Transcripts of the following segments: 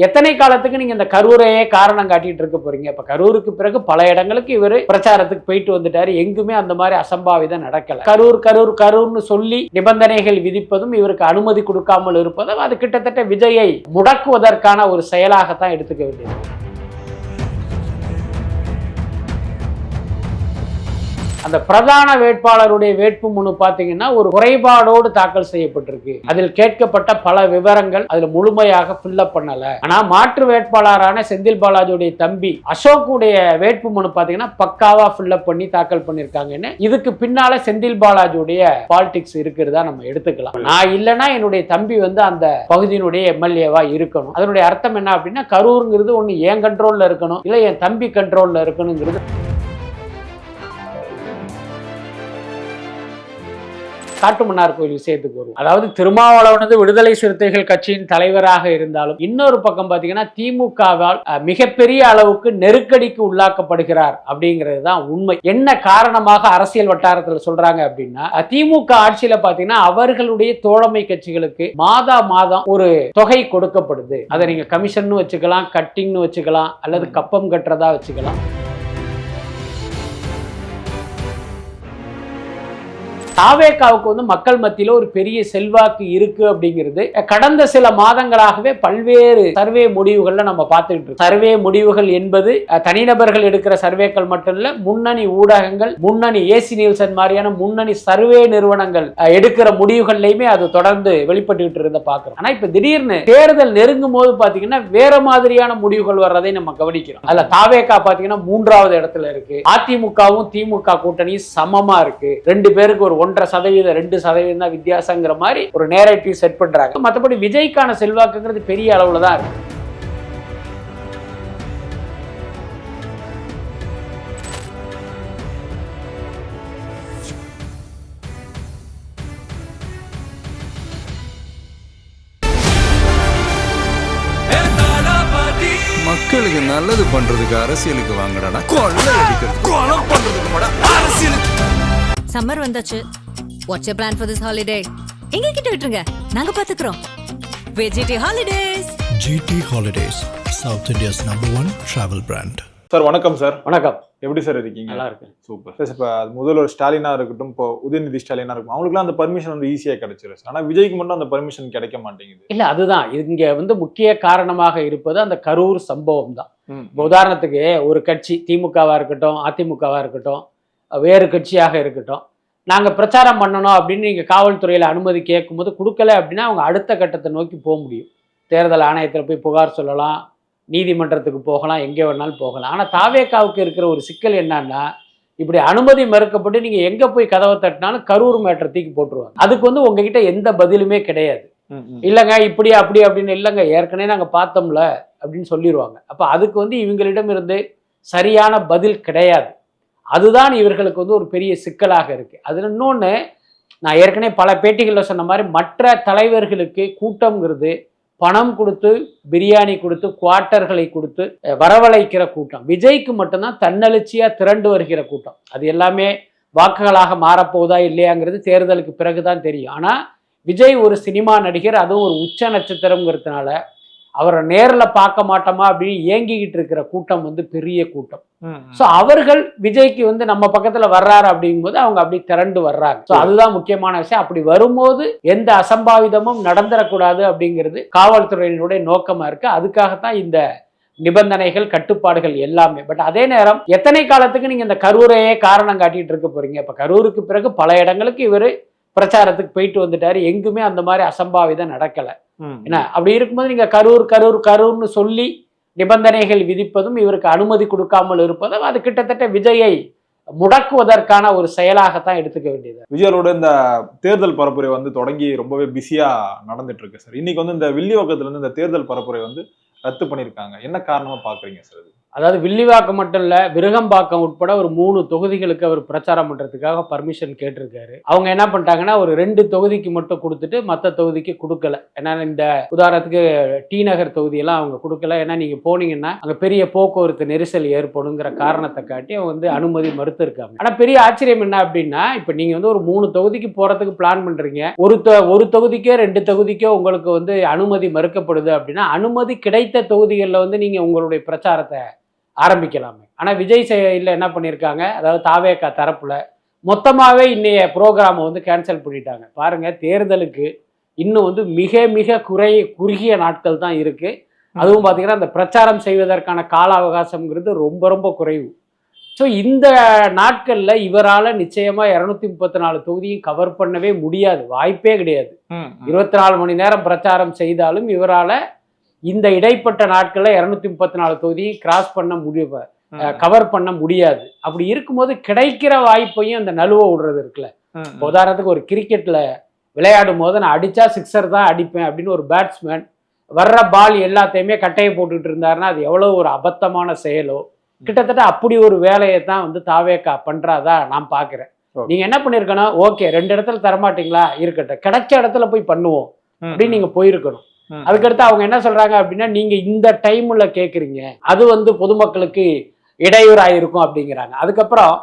எத்தனை காலத்துக்கு நீங்க இந்த கரூரையே காரணம் காட்டிட்டு இருக்க போறீங்க? இப்ப கரூருக்கு பிறகு பல இடங்களுக்கு இவர் பிரச்சாரத்துக்கு போயிட்டு வந்துட்டாரு. எங்குமே அந்த மாதிரி அசம்பாவிதம் நடக்கல. கரூர் கரூர் கரூர்னு சொல்லி நிபந்தனைகள் விதிப்பதும் இவருக்கு அனுமதி கொடுக்காமல் இருப்பதும் அது கிட்டத்தட்ட விஜயை முடக்குவதற்கான ஒரு செயலாகத்தான் எடுத்துக்க வேண்டியது. அந்த பிரதான வேட்பாளருடைய வேட்புமனு பாத்தீங்கன்னா ஒரு குறைபாடோடு தாக்கல் செய்யப்பட்டிருக்கு. அதில் கேட்கப்பட்ட பல விவரங்கள் அதுல முழுமையாக ஃபில்லப் பண்ணல. ஆனா மாற்று வேட்பாளரான செந்தில் பாலாஜியுடைய தம்பி அசோக்குடைய வேட்புமனு பாத்தீங்கன்னா பக்காவா ஃபில்லப் பண்ணி தாக்கல் பண்ணிருக்காங்கன்னு. இதுக்கு பின்னால செந்தில் பாலாஜியுடைய பாலிடிக்ஸ் இருக்கிறதா நம்ம எடுத்துக்கலாம். நான் இல்லைன்னா என்னுடைய தம்பி அந்த பகுதியினுடைய எம்எல்ஏவா இருக்கணும். அதனுடைய அர்த்தம் என்ன அப்படின்னா கரூருங்கிறது ஒண்ணு என் கண்ட்ரோல்ல இருக்கணும், இல்ல என் தம்பி கண்ட்ரோல்ல இருக்கணுங்கிறது. காட்டுமன்னார் கோயில் விஷயத்துக்கு வரும். அதாவது திருமாவளவனது விடுதலை சிறுத்தைகள் கட்சியின் தலைவராக இருந்தாலும் இன்னொரு பக்கம் பாத்தீங்கன்னா திமுகவால் மிகப்பெரிய அளவுக்கு நெருக்கடிக்கு உள்ளாக்கப்படுகிறார் அப்படிங்கிறது தான் உண்மை. என்ன காரணமாக அரசியல் வட்டாரத்தில் சொல்றாங்க அப்படின்னா திமுக ஆட்சியில பாத்தீங்கன்னா அவர்களுடைய தோழமை கட்சிகளுக்கு மாதம் ஒரு தொகை கொடுக்கப்படுது. அதை நீங்க கமிஷன் வச்சுக்கலாம், கட்டிங்னு வச்சுக்கலாம், அல்லது கப்பம் கட்டுறதா வச்சுக்கலாம். தாவேகாவுக்கு மக்கள் மத்தியில ஒரு பெரிய செல்வாக்கு இருக்கு அப்படிங்கிறது கடந்த சில மாதங்களாகவே பல்வேறு சர்வே முடிவுகள்ல நம்ம பார்த்துக்கிட்டு இருக்கோம். சர்வே முடிவுகள் என்பது தனிநபர்கள் எடுக்கிற சர்வேக்கள் மட்டும் இல்ல, முன்னணி ஊடகங்கள், முன்னணி ஏசி நியூல்சன் மாதிரியான முன்னணி சர்வே நிறுவனங்கள் எடுக்கிற முடிவுகள்லையுமே அது தொடர்ந்து வெளிப்பட்டு இருந்த பாக்குறோம். ஆனா இப்ப திடீர்னு தேர்தல் நெருங்கும் போது பாத்தீங்கன்னா வேற மாதிரியான முடிவுகள் வர்றதை நம்ம கவனிக்கிறோம். அதுல தாவேகா பாத்தீங்கன்னா 3வது இடத்துல இருக்கு. அதிமுகவும் திமுக கூட்டணியும் சமமா இருக்கு. 2 பேருக்கு ஒரு 1.5% 2% தான் வித்தியாசங்கிற மாதிரி ஒரு நேரேட்டிவ் செட் பண்றாங்க. மற்றபடி விஜய்க்கான செல்வாக்குங்கிறது பெரிய அளவுல தான் இருக்கு. மக்களுக்கு நல்லது பண்றதுக்கு அரசியலுக்கு வாங்கடா, கொள்ளை அடிக்கிறது கொலை பண்றதுக்கு கூட அரசியலுக்கு. சம்மர் வந்தாச்சு. What's your plan for this holiday? எங்க கிட்ட விட்டுருங்க, நாங்க பாத்துக்கிறோம். GT Holidays. GT Holidays, South India's #1 travel brand. Sir வணக்கம் சார். வணக்கம். எப்படி சார் இருக்கீங்க? நல்லா இருக்கு. Super sir. இப்போ முதல்வர் ஸ்டாலினா இருக்கட்டும், இப்போ உதயநிதி ஸ்டாலினா இருக்கும், அவங்களுக்குலாம் அந்த பர்மிஷன் ஈஸியாக கிடைச்சிரு சார். ஆனால் விஜய்க்கு மட்டும் அந்த பர்மிஷன் கிடைக்க மாட்டேங்குது. இல்ல அதுதான் இங்க முக்கிய காரணமாக இருப்பது அந்த கரூர் சம்பவம் தான். உதாரணத்துக்கு ஒரு கட்சி திமுகவா இருக்கட்டும், அதிமுகவா இருக்கட்டும், வேறு கட்சியாக இருக்கட்டும், நாங்க பிரச்சாரம் பண்ணணும் அப்படின்னு நீங்க காவல்துறையில அனுமதி கேட்கும் போது கொடுக்கல அப்படின்னா அவங்க அடுத்த கட்டத்தை நோக்கி போக முடியும். தேர்தல் ஆணையத்தில் போய் புகார் சொல்லலாம், நீதிமன்றத்துக்கு போகலாம், எங்கே வேணாலும் போகலாம். ஆனால் தாவேகாவுக்கு இருக்கிற ஒரு சிக்கல் என்னன்னா இப்படி அனுமதி மறுக்கப்பட்டு நீங்க எங்க போய் கதவை தட்டினாலும் கரூர் மேட்டர் தூக்கி போட்டுருவாங்க. அதுக்கு உங்ககிட்ட எந்த பதிலுமே கிடையாது. இல்லைங்க இப்படி அப்படி அப்படின்னு, இல்லைங்க ஏற்கனவே நாங்க பார்த்தோம்ல அப்படின்னு சொல்லிடுவாங்க. அப்ப அதுக்கு இவங்களிடம் இருந்து சரியான பதில் கிடையாது. அதுதான் இவர்களுக்கு ஒரு பெரிய சிக்கலாக இருக்கு. அதுல இன்னொன்று, நான் ஏற்கனவே பல பேட்டிகளில் சொன்ன மாதிரி மற்ற தலைவர்களுக்கு கூட்டம்ங்கிறது பணம் கொடுத்து, பிரியாணி கொடுத்து, குவார்ட்டர்களை கொடுத்து வரவழைக்கிற கூட்டம். விஜய்க்கு மட்டும்தான் தன்னெழுச்சியா திரண்டு வருகிற கூட்டம். அது எல்லாமே வாக்குகளாக மாறப்போகுதா இல்லையாங்கிறது தேர்தலுக்கு பிறகுதான் தெரியும். ஆனா விஜய் ஒரு சினிமா நடிகர், அதுவும் ஒரு உச்ச நட்சத்திரம்ங்கிறதுனால அவரை நேரில் பார்க்க மாட்டோமா அப்படின்னு ஏங்கிக்கிட்டு இருக்கிற கூட்டம் பெரிய கூட்டம். ஸோ அவர்கள் விஜய்க்கு நம்ம பக்கத்துல வர்றாரு அப்படிங்கும்போது அவங்க அப்படி திரண்டு வர்றாங்க. ஸோ அதுதான் முக்கியமான விஷயம். அப்படி வரும்போது எந்த அசம்பாவிதமும் நடந்துடக்கூடாது அப்படிங்கிறது காவல்துறையினுடைய நோக்கமா இருக்கு. அதுக்காகத்தான் இந்த நிபந்தனைகள், கட்டுப்பாடுகள் எல்லாமே. பட் அதே நேரம் எத்தனை காலத்துக்கு நீங்க இந்த கரூரையே காரணம் காட்டிட்டு இருக்க போறீங்க? இப்ப கரூருக்கு பிறகு பல இடங்களுக்கு இவரு பிரச்சாரத்துக்கு போயிட்டு வந்துட்டாரு. எங்குமே அந்த மாதிரி அசம்பாவிதம் நடக்கல. என்ன அப்படி இருக்கும்போது நீங்க கரூர் கரூர் கரூர்னு சொல்லி நிபந்தனைகள் விதிப்பதும் இவருக்கு அனுமதி கொடுக்காமல் இருப்பதும் அது கிட்டத்தட்ட விஜயை முடக்குவதற்கான ஒரு செயலாகத்தான் எடுத்துக்க வேண்டியது. விஜயோட இந்த தேர்தல் பரப்புரை தொடங்கி ரொம்பவே பிஸியா நடந்துட்டு இருக்கு சார். இன்னைக்கு இந்த வில்லிவாக்கத்துல இருந்து இந்த தேர்தல் பரப்புரை ரத்து பண்ணிருக்காங்க. என்ன காரணமா பாக்குறீங்க சார்? அதாவது வில்லிவாக்கம் மட்டும் இல்ல, விருகம்பாக்கம் உட்பட ஒரு 3 தொகுதிகளுக்கு அவர் பிரச்சாரம் பண்றதுக்காக பர்மிஷன் கேட்டிருக்காரு. அவங்க என்ன பண்ணிட்டாங்கன்னா ஒரு 2 தொகுதிக்கு மட்டும் கொடுத்துட்டு மற்ற தொகுதிக்கு கொடுக்கல. ஏன்னா இந்த உதாரணத்துக்கு டி நகர் தொகுதியெல்லாம் அவங்க கொடுக்கல. ஏன்னா நீங்க போனீங்கன்னா அங்க பெரிய போக்குவரத்து நெரிசல் ஏற்படுங்கிற காரணத்தை காட்டி அவங்க வந்து அனுமதி மறுத்து இருக்காங்க. ஆனா பெரிய ஆச்சரியம் என்ன அப்படின்னா, இப்ப நீங்க வந்து ஒரு 3 தொகுதிக்கு போறதுக்கு பிளான் பண்றீங்க, ஒரு தொகுதிக்கோ 2 தொகுதிக்கோ உங்களுக்கு வந்து அனுமதி மறுக்கப்படுது அப்படின்னா, அனுமதி கிடைத்த தொகுதிகளில் வந்து நீங்க உங்களுடைய பிரச்சாரத்தை ஆரம்பிக்கலாமே. ஆனால் விஜய் இல்லை என்ன பண்ணியிருக்காங்க, அதாவது தாவேகா தரப்புல மொத்தமாகவே இன்னைய ப்ரோக்ராமை வந்து கேன்சல் பண்ணிட்டாங்க. பாருங்க, தேர்தலுக்கு இன்னும் வந்து மிக மிக குறுகிய நாட்கள் தான் இருக்கு. அதுவும் பார்த்தீங்கன்னா அந்த பிரச்சாரம் செய்வதற்கான கால அவகாசம்ங்கிறது ரொம்ப ரொம்ப குறைவு. ஸோ இந்த நாட்களில் இவரால் நிச்சயமாக 234 தொகுதியும் கவர் பண்ணவே முடியாது, வாய்ப்பே கிடையாது. 24 மணி நேரம் பிரச்சாரம் செய்தாலும் இவரால் இந்த இடைப்பட்ட நாட்களில் 234 தொகுதியை கிராஸ் பண்ண கவர் பண்ண முடியாது. அப்படி இருக்கும்போது கிடைக்கிற வாய்ப்பையும் அந்த நழுவ விடுறது இருக்குல்ல. உதாரணத்துக்கு ஒரு கிரிக்கெட்ல விளையாடும் போது நான் அடிச்சா 6 தான் அடிப்பேன் அப்படின்னு ஒரு பேட்ஸ்மேன் வர்ற பால் எல்லாத்தையுமே கட்டையை போட்டுக்கிட்டு இருந்தாருன்னா அது எவ்வளவு ஒரு அபத்தமான செயலோ, கிட்டத்தட்ட அப்படி ஒரு வேலையை தான் வந்து தாவேகா பண்றாதா நான் பாக்குறேன். நீங்க என்ன பண்ணிருக்கணும், ஓகே 2 இடத்துல தரமாட்டீங்களா, இருக்கட்டும், கிடைச்ச இடத்துல போய் பண்ணுவோம் அப்படின்னு நீங்க போயிருக்கணும். அதுக்கடுத்து அவங்க என்ன சொல்றாங்க அப்படின்னா, நீங்க இந்த டைம்ல கேட்குறீங்க, அது வந்து பொதுமக்களுக்கு இடையூறாயிருக்கும் அப்படிங்கிறாங்க. அதுக்கப்புறம்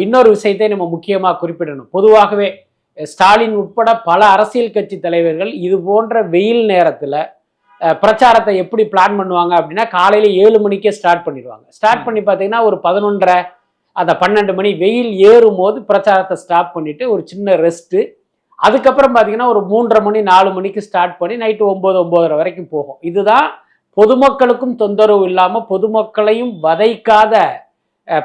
இன்னொரு விஷயத்தை நம்ம முக்கியமாக குறிப்பிடணும். பொதுவாகவே ஸ்டாலின் உட்பட பல அரசியல் கட்சி தலைவர்கள் இது போன்ற வெயில் நேரத்தில் பிரச்சாரத்தை எப்படி பிளான் பண்ணுவாங்க அப்படின்னா, காலையில் 7 மணிக்கே ஸ்டார்ட் பண்ணிடுவாங்க. ஸ்டார்ட் பண்ணி பார்த்தீங்கன்னா ஒரு 11:30 அந்த 12 மணி வெயில் ஏறும் போது பிரச்சாரத்தை ஸ்டாப் பண்ணிட்டு ஒரு சின்ன ரெஸ்ட்டு, அதுக்கப்புறம் பார்த்தீங்கன்னா ஒரு 3:30 மணி 4 மணிக்கு ஸ்டார்ட் பண்ணி நைட்டு 9-9:30 வரைக்கும் போகும். இதுதான் பொதுமக்களுக்கும் தொந்தரவு இல்லாமல் பொதுமக்களையும் வதைக்காத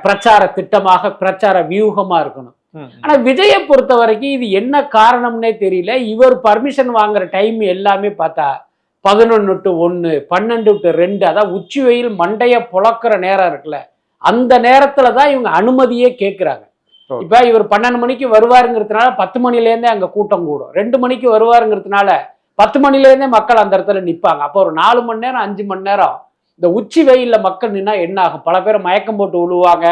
பிரச்சார திட்டமாக, பிரச்சார வியூகமாக இருக்கணும். ஆனால் விஜயை பொறுத்த வரைக்கும் இது என்ன காரணம்னே தெரியல. இவர் பர்மிஷன் வாங்குற டைம் எல்லாமே பார்த்தா 11 to 1, 12 to 2, அதான் உச்சி வெயில் மண்டைய புழக்கிற நேரம் இருக்குல்ல, அந்த நேரத்துல தான் இவங்க அனுமதியே கேட்குறாங்க. இப்ப இவர் 12 மணிக்கு வருவாருங்கிறதுனால 10 மணிலேருந்தே அங்க கூட்டம் கூடும். 2 மணிக்கு வருவாருங்கிறதுனால 10 மணிலேருந்தே மக்கள் அந்த இடத்துல நிற்பாங்க. அப்போ ஒரு 4 மணி நேரம் 5 மணி நேரம் இந்த உச்சி வெயில்ல மக்கள் நின்னா என்ன ஆகும்? பல பேர் மயக்கம் போட்டு விழுவாங்க,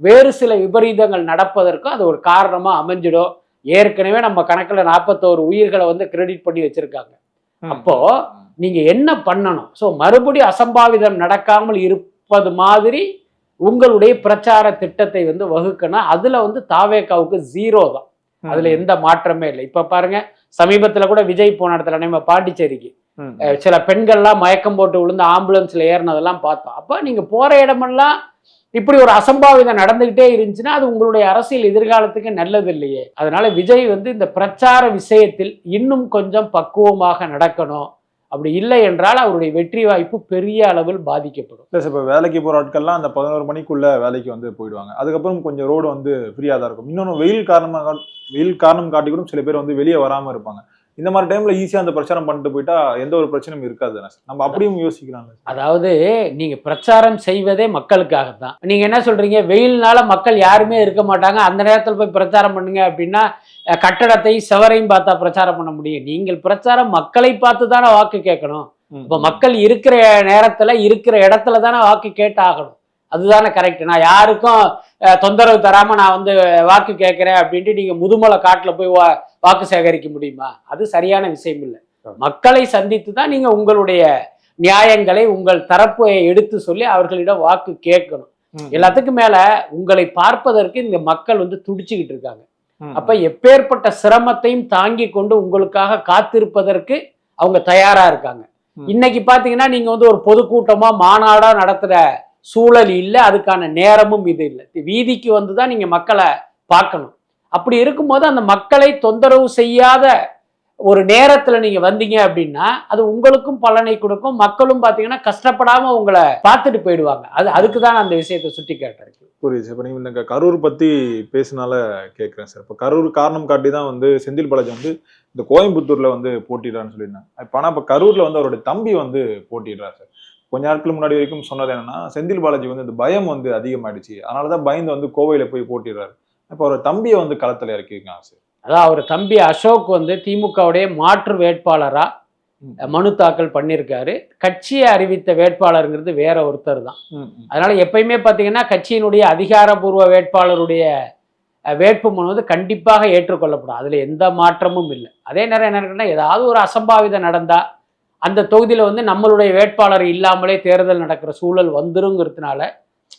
வேறு சில விபரீதங்கள் நடப்பதற்கும் அது ஒரு காரணமா அமைஞ்சிடும். ஏற்கனவே நம்ம கணக்குல 41 உயிர்களை வந்து கிரெடிட் பண்ணி வச்சிருக்காங்க. அப்போ நீங்க என்ன பண்ணணும்? ஸோ மறுபடியும் அசம்பாவிதம் நடக்காமல் இருப்பது மாதிரி உங்களுடைய பிரச்சார திட்டத்தை வந்து வகுக்கணும். அதுல வந்து தாவேகாவுக்கு 0 தான், அதுல எந்த மாற்றமே இல்லை. இப்ப பாருங்க, சமீபத்துல கூட விஜய் போன இடத்துல நம்ம பாண்டிச்சேரிக்கு சில பெண்கள்லாம் மயக்கம் போட்டு விழுந்து ஆம்புலன்ஸ்ல ஏறினதெல்லாம் பார்த்தோம். அப்ப நீங்க போற இடமெல்லாம் இப்படி ஒரு அசம்பாவிதம் நடந்துகிட்டே இருந்துச்சுன்னா அது உங்களுடைய அரசியல் எதிர்காலத்துக்கு நல்லது இல்லையே. அதனால விஜய் வந்து இந்த பிரச்சார விஷயத்தில் இன்னும் கொஞ்சம் பக்குவமாக நடக்கணும். அப்படி இல்லை என்றால் அவருடைய வெற்றி வாய்ப்பு பெரிய அளவில் பாதிக்கப்படும். இல்லை சார், இப்போ வேலைக்கு போகிற ஆட்கள்லாம் அந்த 11 மணிக்குள்ள வேலைக்கு வந்து போயிடுவாங்க. அதுக்கப்புறம் கொஞ்சம் ரோடு வந்து ஃப்ரீயாக தான் இருக்கும். இன்னொன்று வெயில் காரணம் காட்டி கூட சில பேர் வந்து வெளியே வராமல் இருப்பாங்க. இந்த மாதிரி டைம்ல ஈஸியாக அந்த பிரச்சாரம் பண்ணிட்டு போயிட்டா எந்த ஒரு பிரச்சனையும் இருக்காது. நம்ம அப்படியும் யோசிக்கலாம். அதாவது நீங்க பிரச்சாரம் செய்வதே மக்களுக்காக தான். நீங்க என்ன சொல்றீங்க, வெயில்னால மக்கள் யாருமே இருக்க மாட்டாங்க, அந்த நேரத்தில் போய் பிரச்சாரம் பண்ணுங்க அப்படின்னா கட்டடத்தை செவரையும் பார்த்தா பிரச்சாரம் பண்ண முடியும்? நீங்கள் பிரச்சாரம் மக்களை பார்த்து தானே வாக்கு கேட்கணும். இப்போ மக்கள் இருக்கிற நேரத்துல இருக்கிற இடத்துல தானே வாக்கு கேட்டாகணும். அதுதானே கரெக்ட். நான் யாருக்கும் தொந்தரவு தராம நான் வந்து வாக்கு கேட்கிறேன் அப்படின்ட்டு நீங்க முதுமலை காட்டுல போய் வாக்கு சேகரிக்க முடியுமா? அது சரியான விஷயம் இல்லை. மக்களை சந்தித்து தான் நீங்க உங்களுடைய நியாயங்களை, உங்கள் தரப்பை எடுத்து சொல்லி அவர்களிடம் வாக்கு கேட்கணும். எல்லாத்துக்கும் மேல உங்களை பார்ப்பதற்கு இந்த மக்கள் வந்து துடிச்சுக்கிட்டு இருக்காங்க. அப்ப எப்பேற்பட்ட சிரமத்தையும் தாங்கி கொண்டு உங்களுக்காக காத்திருப்பதற்கு அவங்க தயாரா இருக்காங்க. இன்னைக்கு பாத்தீங்கன்னா நீங்க வந்து ஒரு பொதுக்கூட்டமா மாநாடா நடத்துற சூழல் இல்லை, அதுக்கான நேரமும் இது இல்லை. வீதிக்கு வந்துதான் நீங்க மக்களை பார்க்கணும். அப்படி இருக்கும்போது அந்த மக்களை தொந்தரவு செய்யாத ஒரு நேரத்துல நீங்க வந்தீங்க அப்படின்னா அது உங்களுக்கும் பலனை கொடுக்கும். மக்களும் பாத்தீங்கன்னா கஷ்டப்படாம உங்களை பார்த்துட்டு போயிடுவாங்க. அதுக்கு தான் அந்த விஷயத்தை சுட்டி காட்டுறேன். புரியுது. இப்போ நீங்க இந்த கரூர் பத்தி பேசினால கேட்குறேன் சார். இப்போ கரூர் காரணம் காட்டி தான் வந்து செந்தில் பாலாஜி வந்து இந்த கோயம்புத்தூர்ல வந்து போட்டிடுறான்னு சொல்லியிருந்தேன். இப்போ கரூர்ல வந்து அவருடைய தம்பி வந்து போட்டிடுறாரு சார். கொஞ்ச நாட்கள் முன்னாடி வரைக்கும் சொன்னது என்னன்னா, செந்தில் பாலாஜி வந்து இந்த பயம் வந்து அதிகமாயிடுச்சு, அதனாலதான் பயந்து வந்து கோவையில போய் போட்டிடுறாரு. இப்போ அவர் தம்பியை வந்து களத்துல இறக்கிருக்காங்க சார். அதான் அவர் தம்பி அசோக் வந்து திமுகவுடைய மாற்று வேட்பாளரா மனு தாக்கல் பண்ணியிருக்காரு. கட்சியை அறிவித்த வேட்பாளருங்கிறது வேற ஒருத்தர் தான். அதனால எப்பயுமே பார்த்தீங்கன்னா கட்சியினுடைய அதிகாரப்பூர்வ வேட்பாளருடைய வேட்புமனு வந்து கண்டிப்பாக ஏற்றுக்கொள்ளப்படும். அதில் எந்த மாற்றமும் இல்லை. அதே நேரம் என்ன இருக்குன்னா, ஏதாவது ஒரு அசம்பாவிதம் நடந்தால் அந்த தொகுதியில் வந்து நம்மளுடைய வேட்பாளர் இல்லாமலே தேர்தல் நடக்கிற சூழல் வந்துருங்கிறதுனால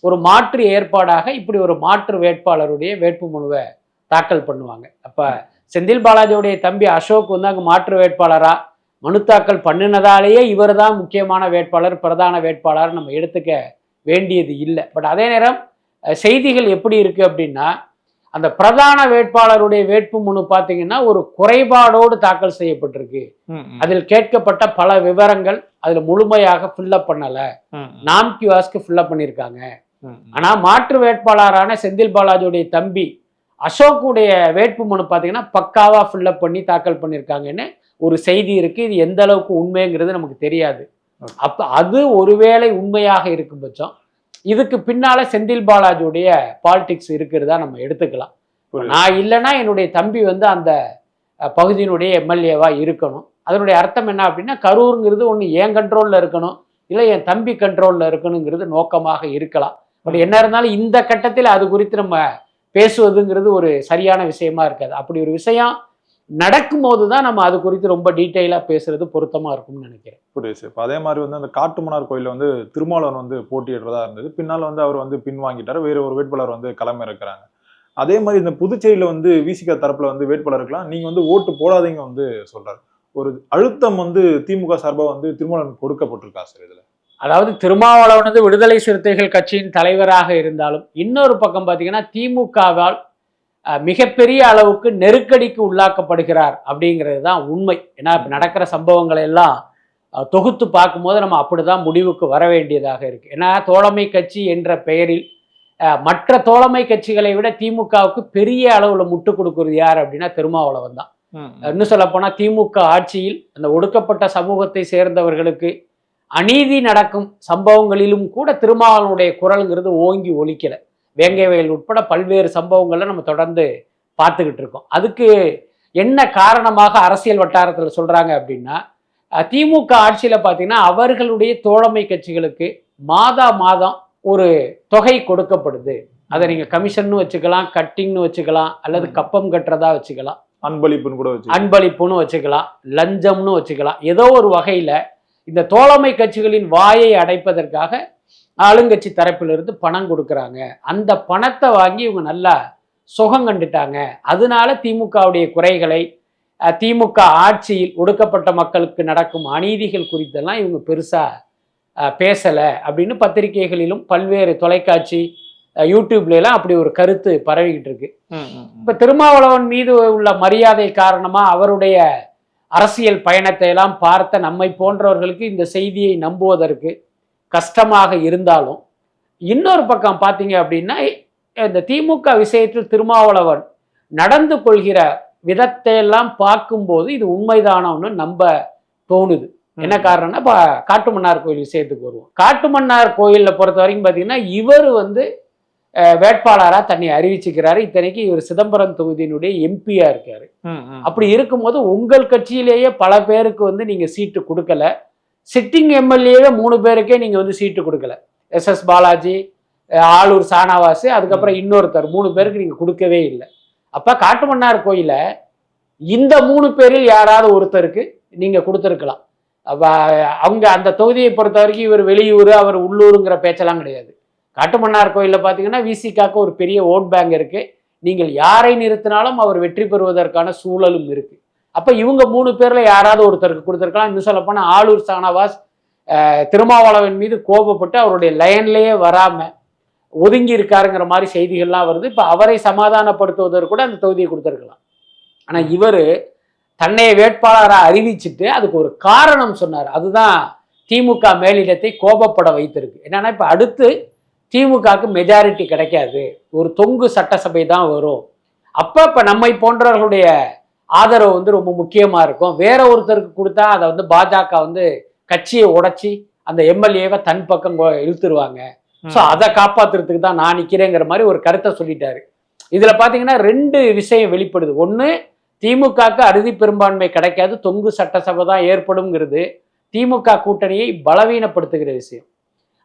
ஒரு மாற்று ஏற்பாடாக இப்படி ஒரு மாற்று வேட்பாளருடைய வேட்புமனுவை தாக்கல் பண்ணுவாங்க. அப்போ செந்தில் பாலாஜியுடைய தம்பி அசோக் வந்து அங்கே மாற்று வேட்பாளராக மனு தாக்கல் பண்ணினதாலேயே இவர் தான் முக்கியமான வேட்பாளர், பிரதான வேட்பாளர் நம்ம எடுத்துக்க வேண்டியது இல்லை. பட் அதே நேரம் செய்திகள் எப்படி இருக்கு அப்படின்னா, அந்த பிரதான வேட்பாளருடைய வேட்புமனு பார்த்தீங்கன்னா ஒரு குறைபாடோடு தாக்கல் செய்யப்பட்டிருக்கு. அதில் கேட்கப்பட்ட பல விவரங்கள் அதுல முழுமையாக ஃபில்லப் பண்ணல, நாம் கியூஸ்க்கு ஃபில்லப் பண்ணியிருக்காங்க. ஆனா மாற்று வேட்பாளரான செந்தில் பாலாஜியுடைய தம்பி அசோக்குடைய வேட்புமனு பார்த்தீங்கன்னா பக்காவா ஃபில்லப் பண்ணி தாக்கல் பண்ணியிருக்காங்கன்னு ஒரு செய்தி இருக்கு. இது எந்த அளவுக்கு உண்மைங்கிறது நமக்கு தெரியாது. அப்ப அது ஒருவேளை உண்மையாக இருக்கும் பட்சம் இதுக்கு பின்னால செந்தில் பாலாஜியுடைய பாலிடிக்ஸ் இருக்கிறதா நம்ம எடுத்துக்கலாம். நான் இல்லைன்னா என்னுடைய தம்பி வந்து அந்த பகுதியினுடைய எம்எல்ஏவா இருக்கணும். அதனுடைய அர்த்தம் என்ன அப்படின்னா, கரூருங்கிறது ஒன்று என் கண்ட்ரோல்ல இருக்கணும், இல்லை என் தம்பி கண்ட்ரோல்ல இருக்கணுங்கிறது நோக்கமாக இருக்கலாம். பட் என்ன இருந்தாலும் இந்த கட்டத்தில் அது குறித்து நம்ம பேசுவதுங்கிறது ஒரு சரியான விஷயமா இருக்காது. அப்படி ஒரு விஷயம் நடக்கும்போது தான் நம்ம அது குறித்து ரொம்ப டீட்டெயிலாக பேசுறது பொருத்தமாக இருக்கும்னு நினைக்கிறேன். புரியுது சார். இப்போ அதே மாதிரி வந்து அந்த காட்டுமன்னார் கோயிலில் வந்து திருமாவளவன் வந்து போட்டியிடுறதா இருந்தது. பின்னால் வந்து அவர் வந்து பின்வாங்கிட்டார், வேற ஒரு வேட்பாளர் வந்து களமிறக்குறாங்க. அதே மாதிரி இந்த புதுச்சேரியில் வந்து விசிக தரப்புல வந்து வேட்பாளர் இருக்கலாம், நீங்க வந்து ஓட்டு போடாதீங்க வந்து சொல்றாரு. ஒரு அழுத்தம் வந்து திமுக சார்பாக வந்து திருமாவளவன் கொடுக்கப்பட்டிருக்கா சார் இதுல? அதாவது திருமாவளவன் வந்து விடுதலை சிறுத்தைகள் கட்சியின் தலைவராக இருந்தாலும் இன்னொரு பக்கம் பார்த்தீங்கன்னா திமுகவால் மிகப்பெரிய அளவுக்கு நெருக்கடிக்கு உள்ளாக்கப்படுகிறார் அப்படிங்கிறது தான் உண்மை. ஏன்னா இப்போ நடக்கிற சம்பவங்களை எல்லாம் தொகுத்து பார்க்கும்போது நம்ம அப்படிதான் முடிவுக்கு வர வேண்டியதாக இருக்கு. ஏன்னா தோழமை கட்சி என்ற பெயரில் மற்ற தோழமை கட்சிகளை விட திமுகவுக்கு பெரிய அளவில் முட்டு கொடுக்குறது யார் அப்படின்னா திருமாவளவன் தான். இன்னும் சொல்ல போனால் திமுக ஆட்சியில் அந்த ஒடுக்கப்பட்ட சமூகத்தை சேர்ந்தவர்களுக்கு அநீதி நடக்கும் சம்பவங்களிலும் கூட திருமாவளவனுடைய குரலுங்கிறது ஓங்கி ஒலிக்கலை. வேங்கை வயல் உட்பட பல்வேறு சம்பவங்களை நம்ம தொடர்ந்து பார்த்துக்கிட்டு இருக்கோம். அதுக்கு என்ன காரணமாக அரசியல் வட்டாரத்தில் சொல்றாங்க அப்படின்னா, திமுக ஆட்சியில் பார்த்தீங்கன்னா அவர்களுடைய தோழமை கட்சிகளுக்கு மாதம் ஒரு தொகை கொடுக்கப்படுது. அதை நீங்க கமிஷன்னு வச்சுக்கலாம், கட்டிங்னு வச்சுக்கலாம், அல்லது கப்பம் கட்டுறதா வச்சுக்கலாம், அன்பளிப்புன்னு வச்சுக்கலாம், லஞ்சம்னு வச்சுக்கலாம். ஏதோ ஒரு வகையில இந்த தோழமை கட்சிகளின் வாயை அடைப்பதற்காக ஆளுங்கட்சி தரப்பிலிருந்து பணம் கொடுக்குறாங்க. அந்த பணத்தை வாங்கி இவங்க நல்லா சுகம் கண்டுட்டாங்க. அதனால திமுகவுடைய குறைகளை, திமுக ஆட்சியில் ஒடுக்கப்பட்ட மக்களுக்கு நடக்கும் அநீதிகள் குறித்தெல்லாம் இவங்க பெருசா பேசலை அப்படின்னு பத்திரிகைகளிலும் பல்வேறு தொலைக்காட்சி யூடியூப்ல எல்லாம் அப்படி ஒரு கருத்து பரவிக்கிட்டு இருக்கு. இப்ப திருமாவளவன் மீது உள்ள மரியாதை காரணமா அவருடைய அரசியல் பயணத்தை எல்லாம் பார்த்த நம்மை போன்றவர்களுக்கு இந்த செய்தியை நம்புவதற்கு கஷ்டமாக இருந்தாலும், இன்னொரு பக்கம் பார்த்தீங்க அப்படின்னா இந்த திமுக விஷயத்தில் திருமாவளவன் நடந்து கொள்கிற விதத்தை எல்லாம் பார்க்கும்போது இது உண்மைதானோன்னு நம்ப தோணுது. என்ன காரணம்னா இப்போ காட்டுமன்னார் கோயில் விஷயத்துக்கு வருவோம். காட்டுமன்னார் கோயிலில் பொறுத்த வரைக்கும் பார்த்தீங்கன்னா இவர் வந்து வேட்பாளராக தன்னை அறிவிச்சுக்கிறாரு. இத்தனைக்கு இவர் சிதம்பரம் தொகுதியினுடைய எம்பியா இருக்காரு. அப்படி இருக்கும்போது உங்கள் கட்சியிலேயே பல பேருக்கு வந்து நீங்க சீட்டு கொடுக்கல. சிட்டிங் எம்எல்ஏவே 3 பேருக்கே நீங்க வந்து சீட்டு கொடுக்கல. SS பாலாஜி, ஆளூர் சானாவாசு, அதுக்கப்புறம் இன்னொருத்தர் 3 பேருக்கு நீங்க கொடுக்கவே இல்லை. அப்ப காட்டுமன்னார் கோயில இந்த 3 பேரில் யாராவது ஒருத்தருக்கு நீங்க கொடுத்துருக்கலாம். அவங்க அந்த தொகுதியை பொறுத்த வரைக்கும் இவர் வெளியூர், அவர் உள்ளூருங்கிற பேச்செல்லாம் கிடையாது. காட்டுமன்னார் கோயிலில் பார்த்தீங்கன்னா விசிகாக்கு ஒரு பெரிய ஓட் பேங்க் இருக்கு. நீங்கள் யாரை நிறுத்தினாலும் அவர் வெற்றி பெறுவதற்கான சூழலும் இருக்கு. அப்ப இவங்க 3 பேர்ல யாராவது ஒருத்தருக்கு கொடுத்துருக்கலாம். இன்னும் சொல்ல போனா ஆளூர் சானவாஸ் திருமாவளவன் மீது கோபப்பட்டு அவருடைய லைன்லயே வராம ஒதுங்கி இருக்காருங்கிற மாதிரி செய்திகள்லாம் வருது. இப்ப அவரை சமாதானப்படுத்துவதற்கு கூட அந்த தொகுதியை கொடுத்துருக்கலாம். ஆனா இவரு தன்னை வேட்பாளராக அறிவிச்சுட்டு அதுக்கு ஒரு காரணம் சொன்னார். அதுதான் திமுக மேலிடத்தை கோபப்பட வைத்திருக்கு. என்னன்னா இப்ப அடுத்து திமுகவுக்கு மெஜாரிட்டி கிடைக்காது, ஒரு தொங்கு சட்டசபை தான் வரும். அப்ப நம்மை போன்றவர்களுடைய ஆதரவு வந்து ரொம்ப முக்கியமா இருக்கும். வேற ஒருத்தருக்கு கொடுத்தா அதை வந்து பாஜக வந்து கட்சியை உடைச்சி அந்த எம்எல்ஏவை தன் பக்கம் இழுத்துருவாங்க. ஸோ அதை காப்பாத்துறதுக்கு தான் நான் நிற்கிறேங்கிற மாதிரி ஒரு கருத்தை சொல்லிட்டாரு. இதுல பாத்தீங்கன்னா 2 விஷயம் வெளிப்படுது. ஒன்று, திமுகவுக்கு அறுதி பெரும்பான்மை கிடைக்காது, தொங்கு சட்டசபை தான் ஏற்படும்ங்கிறது திமுக கூட்டணியை பலவீனப்படுத்துகிற விஷயம்.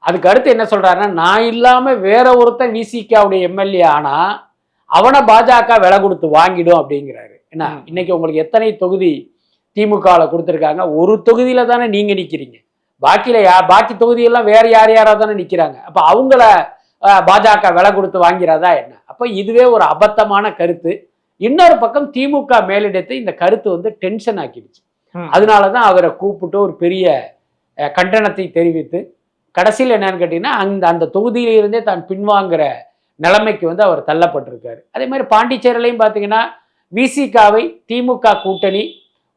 அதுக்கு அடுத்து என்ன சொல்றாருன்னா, நான் இல்லாம வேற ஒருத்தன் விசிகாவுடைய எம்எல்ஏ ஆனா அவனை பாஜக விலை கொடுத்து வாங்கிடும் அப்படிங்கிறாரு. என்ன இன்னைக்கு உங்களுக்கு எத்தனை தொகுதி திமுகவில் கொடுத்துருக்காங்க? ஒரு தொகுதியில தானே நீங்க நிக்கிறீங்க, பாக்கி தொகுதியெல்லாம் வேற யாராவது தானே நிக்கிறாங்க. அப்ப அவங்கள பாஜக விலை கொடுத்து வாங்கிறதா என்ன? அப்ப இதுவே ஒரு அபத்தமான கருத்து. இன்னொரு பக்கம் திமுக மேலிடத்தை இந்த கருத்து வந்து டென்ஷன் ஆக்கிடுச்சு. அதனாலதான் அவரை கூப்பிட்டு ஒரு பெரிய கண்டனத்தை தெரிவித்து கடைசியில் என்னன்னு கேட்டீங்கன்னா அந்த தொகுதியிலிருந்தே தான் பின்வாங்குற நிலைமைக்கு வந்து அவர் தள்ளப்பட்டிருக்காரு. அதே மாதிரி பாண்டிச்சேரியிலையும் பார்த்தீங்கன்னா விசிகாவை திமுக கூட்டணி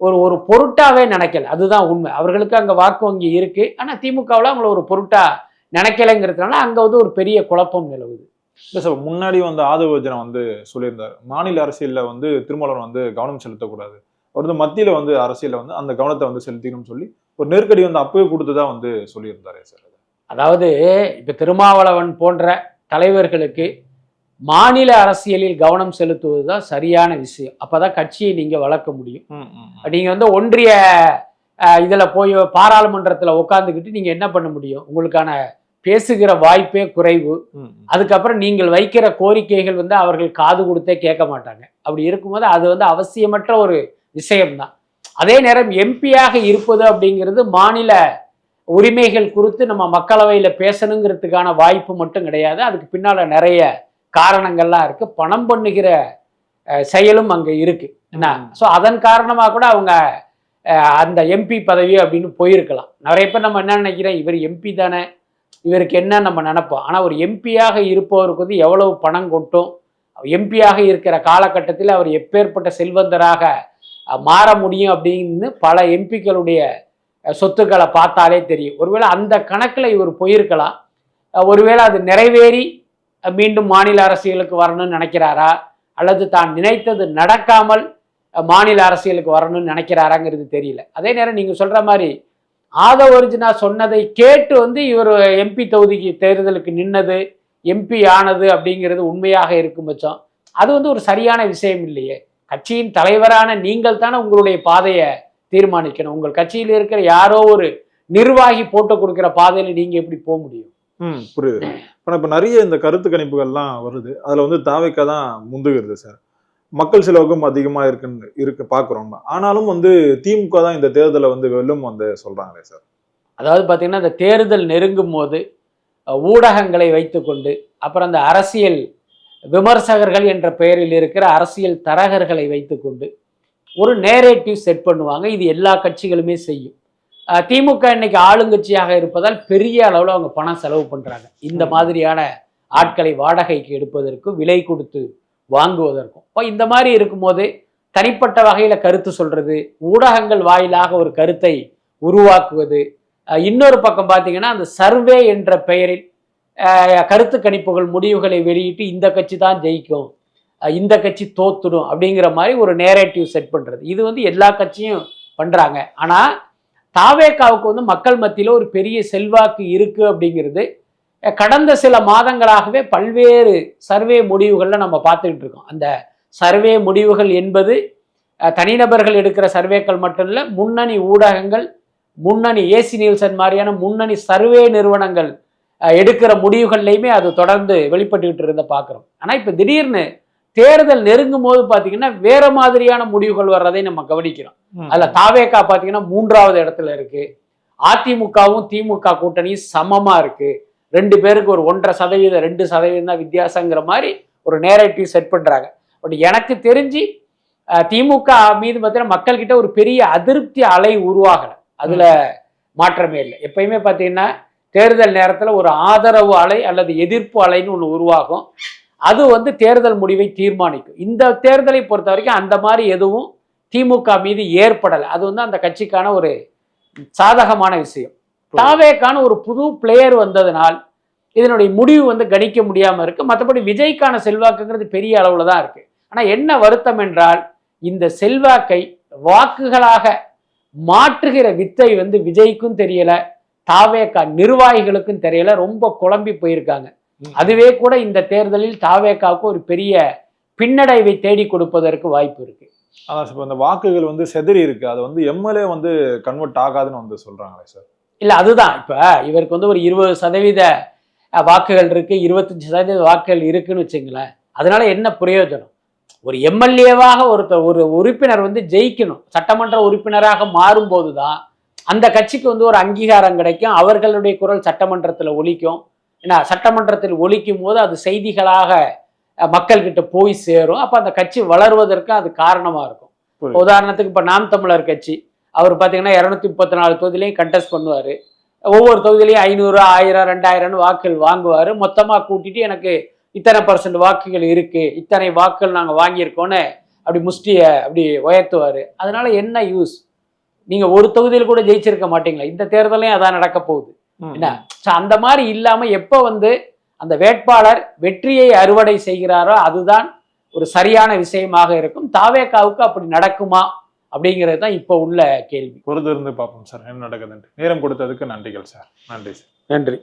ஒரு பொருட்டாவே நினைக்கல. அதுதான் உண்மை. அவர்களுக்கு அங்கே வாக்கு வங்கி இருக்கு, ஆனால் திமுகவில் அவங்கள ஒரு பொருட்டா நினைக்கலைங்கிறதுனால அங்கே வந்து ஒரு பெரிய குழப்பம் நிலவுது. இல்லை சார், முன்னாடி வந்து ஆதவர்ஜனா வந்து சொல்லியிருந்தார், மாநில அரசியலில் வந்து திருமாவளவன் வந்து கவனம் செலுத்தக்கூடாது, அவர் வந்து மத்தியில் வந்து அரசியலில் வந்து அந்த கவனத்தை வந்து செலுத்திக்கணும்னு சொல்லி ஒரு நெருக்கடி வந்து அப்பவே கொடுத்துதான் வந்து சொல்லியிருந்தாரு சார். அதாவது இப்போ திருமாவளவன் போன்ற தலைவர்களுக்கு மாநில அரசியலில் கவனம் செலுத்துவது தான் சரியான விஷயம். அப்போதான் கட்சியை நீங்கள் வளர்க்க முடியும். நீங்கள் வந்து ஒன்றிய இதில் போய் பாராளுமன்றத்தில் உட்காந்துக்கிட்டு நீங்கள் என்ன பண்ண முடியும்? உங்களுக்கான பேசுகிற வாய்ப்பே குறைவு. அதுக்கப்புறம் நீங்கள் வைக்கிற கோரிக்கைகள் வந்து அவர்கள் காது கொடுத்தே கேட்க மாட்டாங்க. அப்படி இருக்கும்போது அது வந்து அவசியமற்ற ஒரு விஷயம்தான். அதே நேரம் எம்பியாக இருப்பது அப்படிங்கிறது மாநில உரிமைகள் குறித்து நம்ம மக்களவையில் பேசணுங்கிறதுக்கான வாய்ப்பு மட்டும் கிடையாது. அதுக்கு பின்னால் நிறைய காரணங்கள்லாம் இருக்கு. பணம் பண்ணுகிற செயலும் அங்கே இருக்கு என்ன. ஸோ அதன் காரணமாக கூட அவங்க அந்த எம்பி பதவி அப்படின்னு போயிருக்கலாம். நிறைய பேர் நம்ம என்ன நினைக்கிறோம், இவர் எம்பி தானே, இவருக்கு என்ன நம்ம நினைப்போம். ஆனால் ஒரு எம்பியாக இருப்பவருக்கு வந்து எவ்வளவு பணம் கொட்டும், எம்பியாக இருக்கிற காலகட்டத்தில் அவர் எப்பேற்பட்ட செல்வந்தராக மாற முடியும் அப்படின்னு பல எம்பிக்களுடைய சொத்துக்களை பார்த்தாலே தெரியும். ஒருவேளை அந்த கணக்கில் இவர் போயிருக்கலாம். ஒருவேளை அது நிறைவேறி மீண்டும் மாநில அரசியலுக்கு வரணும்னு நினைக்கிறாரா, அல்லது தான் நினைத்தது நடக்காமல் மாநில அரசியலுக்கு வரணும்னு நினைக்கிறாராங்கிறது தெரியல. அதே நேரம் நீங்கள் சொல்கிற மாதிரி ஆதவர்ஜனா சொன்னதை கேட்டு வந்து இவர் எம்பி தொகுதிக்கு தேர்தலுக்கு நின்னது, எம்பி ஆனது அப்படிங்கிறது உண்மையாக இருக்கும் பட்சம் அது வந்து ஒரு சரியான விஷயம் இல்லையே. கட்சியின் தலைவரான நீங்கள் தானே உங்களுடைய பாதையை தீர்மானிக்கணும். உங்கள் கட்சியில் இருக்கிற யாரோ ஒரு நிர்வாகி போட்டு கொடுக்குற பாதையில் நீங்கள் எப்படி போக முடியும்? புரியுது. ஆனால் இப்போ நிறைய இந்த கருத்து கணிப்புகள்லாம் வருது, அதில் வந்து தாவேக்கா தான் முந்துகிறது சார். மக்கள் செலவுக்கும் அதிகமாக இருக்கு பார்க்குறோம். ஆனாலும் வந்து திமுக தான் இந்த தேர்தலை வந்து வெல்லும் வந்து சொல்கிறாங்களே சார். அதாவது பார்த்தீங்கன்னா இந்த தேர்தல் நெருங்கும் போது ஊடகங்களை வைத்துக்கொண்டு, அப்புறம் அந்த அரசியல் விமர்சகர்கள் என்ற பெயரில் இருக்கிற அரசியல் தரகர்களை வைத்துக்கொண்டு ஒரு நேரேட்டிவ் செட் பண்ணுவாங்க. இது எல்லா கட்சிகளுமே செய்யும். திமுக இன்னைக்கு ஆளுங்கட்சியாக இருப்பதால் பெரிய அளவில் அவங்க பணம் செலவு பண்ணுறாங்க. இந்த மாதிரியான ஆட்களை வாடகைக்கு எடுப்பதற்கும் விலை கொடுத்து வாங்குவதற்கும். இப்போ இந்த மாதிரி இருக்கும்போது தனிப்பட்ட வகையில் கருத்து சொல்றது, ஊடகங்கள் வாயிலாக ஒரு கருத்தை உருவாக்குவது, இன்னொரு பக்கம் பார்த்தீங்கன்னா அந்த சர்வே என்ற பெயரில் கருத்து கணிப்புகள் முடிவுகளை வெளியிட்டு இந்த கட்சி தான் ஜெயிக்கும், இந்த கட்சி தோத்துடும் அப்படிங்கிற மாதிரி ஒரு நேரேட்டிவ் செட் பண்ணுறது, இது வந்து எல்லா கட்சியும் பண்ணுறாங்க. ஆனால் தாவேக்காவுக்கு வந்து மக்கள் மத்தியில் ஒரு பெரிய செல்வாக்கு இருக்குது அப்படிங்கிறது கடந்த சில மாதங்களாகவே பல்வேறு சர்வே முடிவுகளில் நம்ம பார்த்துக்கிட்டு இருக்கோம். அந்த சர்வே முடிவுகள் என்பது தனிநபர்கள் எடுக்கிற சர்வேக்கள் மட்டும் இல்லை, முன்னணி ஊடகங்கள், முன்னணி ஏசி நியூசன் மாதிரியான முன்னணி சர்வே நிறுவனங்கள் எடுக்கிற முடிவுகள்லையுமே அது தொடர்ந்து வெளிப்பட்டுக்கிட்டு இருந்த பார்க்குறோம். ஆனால் இப்போ திடீர்னு தேர்தல் நெருங்கும் போது பார்த்தீங்கன்னா வேற மாதிரியான முடிவுகள் வர்றதை நம்ம கவனிக்கிறோம். அதில் தாவேக்கா பார்த்தீங்கன்னா 3வது இடத்துல இருக்கு. அதிமுகவும் திமுக கூட்டணியும் சமமாக இருக்கு. 2 பேருக்கு ஒரு 1.5% 2% தான் வித்தியாசங்கிற மாதிரி ஒரு நேரேட்டிவ் செட் பண்ணுறாங்க. பட் எனக்கு தெரிஞ்சு திமுக மீது பார்த்தீங்கன்னா மக்கள்கிட்ட ஒரு பெரிய அதிருப்தி அலை உருவாகலை, அதில் மாற்றமே இல்லை. எப்பயுமே பார்த்தீங்கன்னா தேர்தல் நேரத்தில் ஒரு ஆதரவு அலை அல்லது எதிர்ப்பு அலைன்னு ஒன்று உருவாகும். அது வந்து தேர்தல் முடிவை தீர்மானிக்கும். இந்த தேர்தலை பொறுத்த வரைக்கும் அந்த மாதிரி எதுவும் திமுக மீது ஏற்படலை. அது வந்து அந்த கட்சிக்கான ஒரு சாதகமான விஷயம். தாவேக்கான ஒரு புது பிளேயர் வந்ததுனால் இதனுடைய முடிவு வந்து கணிக்க முடியாமல் இருக்கு. மற்றபடி விஜய்க்கான செல்வாக்குங்கிறது பெரிய அளவில் தான் இருக்கு. ஆனால் என்ன வருத்தம் என்றால் இந்த செல்வாக்கை வாக்குகளாக மாற்றுகிற வித்தை வந்து விஜய்க்கும் தெரியல, தாவேக்கா நிர்வாகிகளுக்கும் தெரியல, ரொம்ப குழம்பி போயிருக்காங்க. அதுவே கூட இந்த தேர்தலில் தாவேக்காவுக்கு ஒரு பெரிய பின்னடைவை தேடி கொடுப்பதற்கு வாய்ப்பு இருக்கு. அதான் சார், இப்போ இந்த வாக்குகள் வந்து செதறி இருக்கு, அது வந்து எம்எல்ஏ வந்து கன்வெர்ட் ஆகாதுன்னு வந்து சொல்றாங்களே சார். இல்ல அதுதான் இப்ப இவருக்கு வந்து ஒரு 20% வாக்குகள் இருக்கு, 25% வாக்குகள் இருக்குன்னு வச்சுங்களேன். அதனால என்ன பிரயோஜனம்? ஒரு எம்எல்ஏவாக ஒரு உறுப்பினர் வந்து ஜெயிக்கணும், சட்டமன்ற உறுப்பினராக மாறும்போது தான் அந்த கட்சிக்கு வந்து ஒரு அங்கீகாரம் கிடைக்கும், அவர்களுடைய குரல் சட்டமன்றத்தில் ஒலிக்கும். ஏன்னா சட்டமன்றத்தில் ஒலிக்கும் போது அது செய்திகளாக மக்கள்கிட்ட போய் சேரும். அப்போ அந்த கட்சி வளருவதற்கு அது காரணமாக இருக்கும். உதாரணத்துக்கு இப்போ நாம் தமிழர் கட்சி, அவர் பார்த்தீங்கன்னா 234 தொகுதியிலையும் கண்டெஸ்ட் பண்ணுவார். ஒவ்வொரு தொகுதியிலையும் 500, 1000, 2000 வாக்குகள் வாங்குவார். மொத்தமாக கூட்டிட்டு எனக்கு இத்தனை % வாக்குகள் இருக்குது, இத்தனை வாக்குகள் நாங்கள் வாங்கியிருக்கோன்னு அப்படி முஷ்டியை அப்படி உயர்த்துவார். அதனால என்ன யூஸ்? நீங்கள் ஒரு தொகுதியில் கூட ஜெயிச்சிருக்க மாட்டீங்களா? இந்த தேர்தலையும் அதான் நடக்க போகுது. என்ன அந்த மாதிரி இல்லாமல் எப்போ வந்து அந்த வேட்பாளர் வெற்றியை அறுவடை செய்கிறாரோ அதுதான் ஒரு சரியான விஷயமாக இருக்கும். தாவேகாவுக்கு அப்படி நடக்குமா அப்படிங்கிறது தான் இப்போ உள்ள கேள்வி. பொறுத்து இருந்து பார்ப்போம் சார் என்ன நடக்குதுன்ட்டு. நேரம் கொடுத்ததுக்கு நன்றிகள் சார். நன்றி சார். நன்றி.